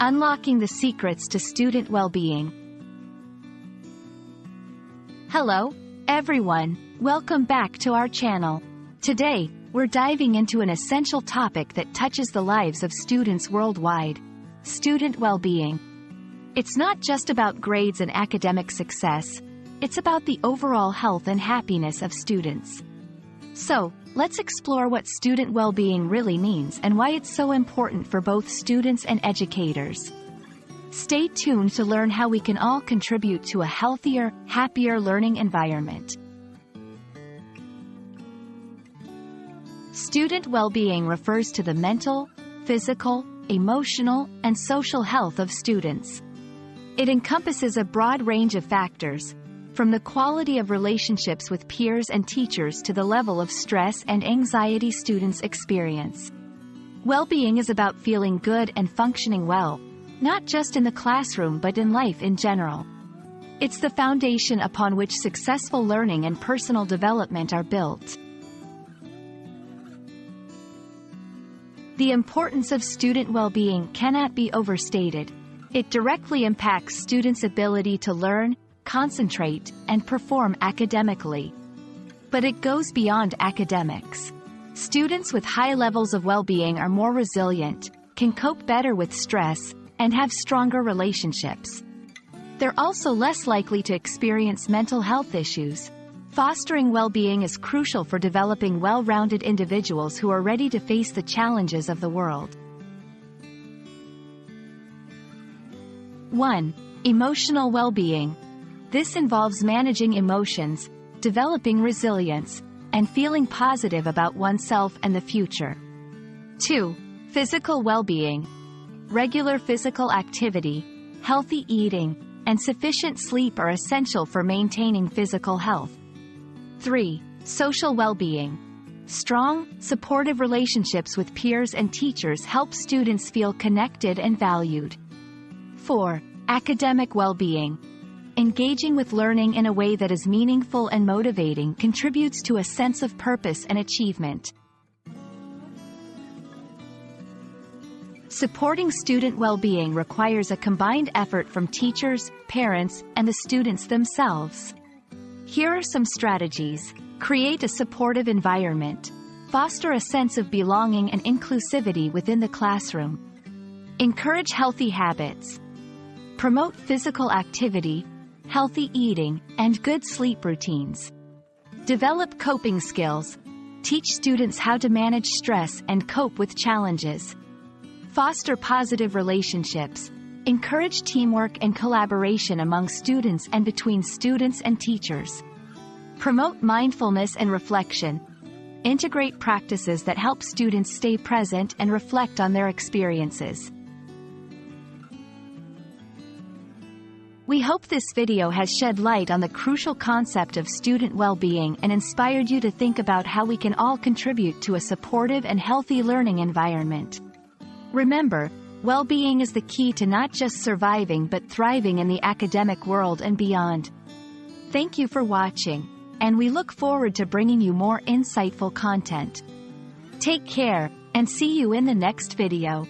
Unlocking the secrets to student well-being. Hello, everyone. Welcome back to our channel. Today, we're diving into an essential topic that touches the lives of students worldwide: student well-being. It's not just about grades and academic success, it's about the overall health and happiness of students. So, let's explore what student well-being really means and why it's so important for both students and educators. Stay tuned to learn how we can all contribute to a healthier, happier learning environment. Student well-being refers to the mental, physical, emotional, and social health of students. It encompasses a broad range of factors, from the quality of relationships with peers and teachers to the level of stress and anxiety students experience. Well-being is about feeling good and functioning well, not just in the classroom but in life in general. It's the foundation upon which successful learning and personal development are built. The importance of student well-being cannot be overstated. It directly impacts students' ability to learn, concentrate, and perform academically. But it goes beyond academics. Students with high levels of well-being are more resilient, can cope better with stress, and have stronger relationships. They're also less likely to experience mental health issues. Fostering well-being is crucial for developing well-rounded individuals who are ready to face the challenges of the world. 1. Emotional well-being. This involves managing emotions, developing resilience, and feeling positive about oneself and the future. 2. Physical well-being. Regular physical activity, healthy eating, and sufficient sleep are essential for maintaining physical health. 3. Social well-being. Strong, supportive relationships with peers and teachers help students feel connected and valued. 4. Academic well-being. Engaging with learning in a way that is meaningful and motivating contributes to a sense of purpose and achievement. Supporting student well-being requires a combined effort from teachers, parents, and the students themselves. Here are some strategies. Create a supportive environment. Foster a sense of belonging and inclusivity within the classroom. Encourage healthy habits. Promote physical activity, healthy eating, and good sleep routines. Develop coping skills. Teach students how to manage stress and cope with challenges. Foster positive relationships. Encourage teamwork and collaboration among students and between students and teachers. Promote mindfulness and reflection. Integrate practices that help students stay present and reflect on their experiences. We hope this video has shed light on the crucial concept of student well-being and inspired you to think about how we can all contribute to a supportive and healthy learning environment. Remember, well-being is the key to not just surviving but thriving in the academic world and beyond. Thank you for watching, and we look forward to bringing you more insightful content. Take care, and see you in the next video.